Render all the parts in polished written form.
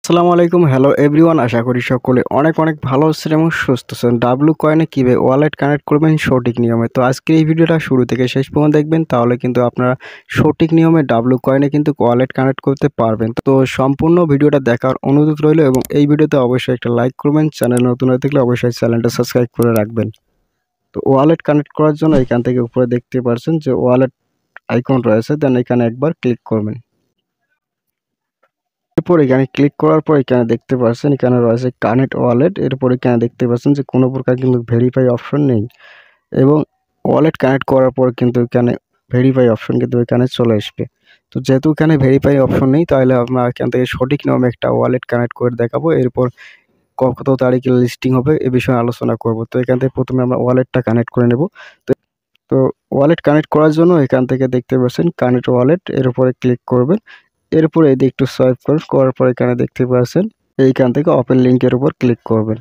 আসসালামু আলাইকুম, hello everyone. আশা করি সকলে অনেক অনেক ভালো আছেন এবং সুস্থ আছেন। ডাব্লু কয়েনে কীভাবে ওয়ালেট কানেক্ট করবেন সঠিক নিয়মে। তো আজকের এই ভিডিওটা শুরু থেকে শেষ পর্যন্ত দেখবেন, তাহলে কিন্তু আপনারা সঠিক নিয়মে ডাব্লু কয়েনে কিন্তু ওয়ালেট কানেক্ট করতে পারবেন। তো সম্পূর্ণ ভিডিওটা দেখার অনুরোধ রইল এবং এই ভিডিওতে অবশ্যই একটা লাইক করবেন। চ্যানেল নতুন হয়ে থাকলে অবশ্যই চ্যানেলটা সাবস্ক্রাইব করে রাখবেন। তো ওয়ালেট কানেক্ট করার জন্য এখান থেকে উপরে দেখতে পাচ্ছেন যে ওয়ালেট আইকন রয়েছে, দেন এখানে একবার ক্লিক করবেন। এরপর এখানে ক্লিক করার পর এখানে দেখতে পাচ্ছেন এখানে রয়েছে কানেক্ট ওয়ালেট। এরপর এখানে দেখতে পাচ্ছেন যে কোনো প্রকার কিন্তু ভেরিফাই অপশন নেই এবং ওয়ালেট কানেক্ট করার পর কিন্তু এখানে ভেরিফাই অপশন কিন্তু এখানে চলে আসবে। তো যেহেতু এখানে ভেরিফাই অপশন নেই, তাহলে আমরা এখান থেকে সঠিক নিয়মে একটা ওয়ালেট কানেক্ট করে দেখাবো। এরপর কত তারিখে লিস্টিং হবে এ বিষয়ে আলোচনা করব। তো এখান থেকে প্রথমে আমরা ওয়ালেটটা কানেক্ট করে নেব। তো ওয়ালেট কানেক্ট করার জন্য এখান থেকে দেখতে পাচ্ছেন কানেক্ট ওয়ালেট, এর উপরে ক্লিক করবেন। এরপরে এদিকে একটু সোয়াইপ করার পর এখানে দেখতে পাচ্ছেন এইখান থেকে ওপেন লিঙ্কের উপর ক্লিক করবেন।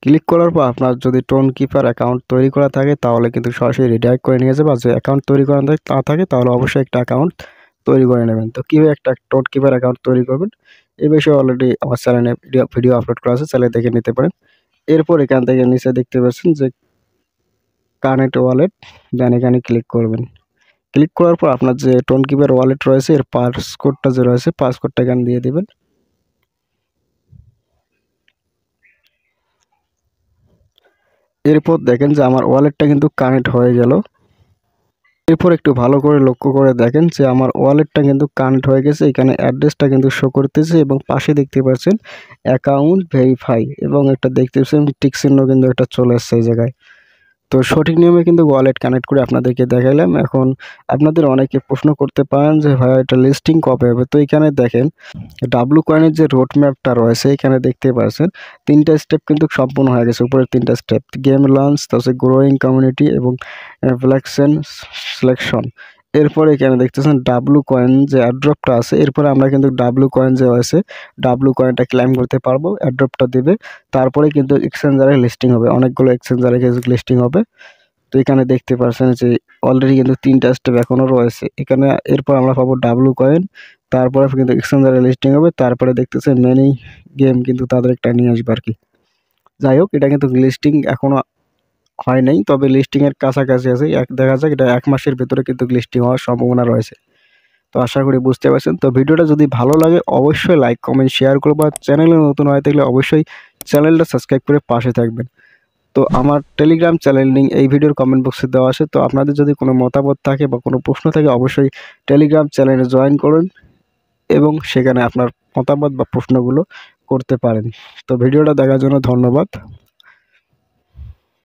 ক্লিক করার পর আপনার যদি টোন কিপার অ্যাকাউন্ট তৈরি করা থাকে তাহলে কিন্তু সরাসরি রিডাইরেক্ট করে নিয়ে যাবে, আর যদি অ্যাকাউন্ট তৈরি করা না থাকে তাহলে অবশ্যই একটা অ্যাকাউন্ট তৈরি করে নেবেন। তো কীভাবে একটা টোন কিপার অ্যাকাউন্ট তৈরি করবেন এই বিষয়ে অলরেডি আমার চ্যানেলে ভিডিও আপলোড করা আছে, চ্যানেলে দেখে নিতে পারেন। এরপর এখান থেকে নিচে দেখতে পাচ্ছেন যে কানেক্ট ওয়ালেট, দেন এখানে ক্লিক করবেন। ক্লিক করার পর আপনার যে টোন কিপার ওয়ালেট রয়েছে এর পাসকোডটা যে রয়েছে পাসকোডটা এখানে দিয়ে দেবেন। এরপর দেখেন যে আমার ওয়ালেটটা কিন্তু কানেক্ট হয়ে গেল। এরপর একটু ভালো করে লক্ষ্য করে দেখেন যে আমার ওয়ালেটটা কিন্তু কানেক্ট হয়ে গেছে। এখানে অ্যাড্রেসটা কিন্তু শো করতেছে এবং পাশে দেখতে পাচ্ছেন অ্যাকাউন্ট ভেরিফাই এবং একটা দেখতে পাচ্ছেন টিক চিহ্ন কিন্তু একটা চলে আসছে এই জায়গায়। তো সঠিক নিয়মে কিন্তু ওয়ালেট কানেক্ট করে আপনাদেরকে দেখাইলাম। এখন আপনাদের অনেকে প্রশ্ন করতে পারেন যে ভাইয়া এটা লিস্টিং কবে হবে। তো এখানে দেখেন ডাব্লু কয়েনের যে রোড ম্যাপটা রয়েছে এখানে দেখতে পাচ্ছেন 3টা স্টেপ কিন্তু সম্পূর্ণ হয়ে গেছে। উপরের 3টা স্টেপ গেম লঞ্চ, তারপরে গ্রোয়িং কমিউনিটি এবং ফ্লেক্সেন সিলেকশন। এরপরে এখানে দেখতেছেন ডাব্লু কয়েন যে অ্যাড্রপটা আছে, এরপরে আমরা কিন্তু ডাব্লু কয়েন যে আছে ডাব্লু কয়েনটা ক্লেম করতে পারবো। অ্যাড্রপটা দেবে, তারপরে কিন্তু এক্সচেঞ্জারে লিস্টিং হবে, অনেকগুলো এক্সচেঞ্জারে লিস্টিং হবে। তো এখানে দেখতে পাচ্ছেন যে অলরেডি কিন্তু 3টা স্টেপ এখনও রয়েছে এখানে। এরপর আমরা পাবো ডাব্লু কয়েন, তারপরে কিন্তু এক্সচেঞ্জারে লিস্টিং হবে, তারপরে দেখতেছেন মেনি গেম কিন্তু তাদের একটা নিয়ে আসবে আর কি। যাই হোক, এটা কিন্তু লিস্টিং এখনও হয় নাই, তবে লিস্টিংয়ের কাছাকাছি আছে। দেখা যাক, এটা 1 মাসের ভেতরে কিন্তু লিস্টিং হওয়ার সম্ভাবনা রয়েছে। তো আশা করি বুঝতে পারছেন। তো ভিডিওটা যদি ভালো লাগে অবশ্যই লাইক কমেন্ট শেয়ার করবো, আর চ্যানেলে নতুন হয়ে থাকলে অবশ্যই চ্যানেলটা সাবস্ক্রাইব করে পাশে থাকবেন। তো আমার টেলিগ্রাম চ্যানেল লিঙ্ক এই ভিডিওর কমেন্ট বক্সে দেওয়া আছে। তো আপনাদের যদি কোনো মতামত থাকে বা কোনো প্রশ্ন থাকে অবশ্যই টেলিগ্রাম চ্যানেলে জয়েন করুন এবং সেখানে আপনার মতামত বা প্রশ্নগুলো করতে পারেন। তো ভিডিওটা দেখার জন্য ধন্যবাদ।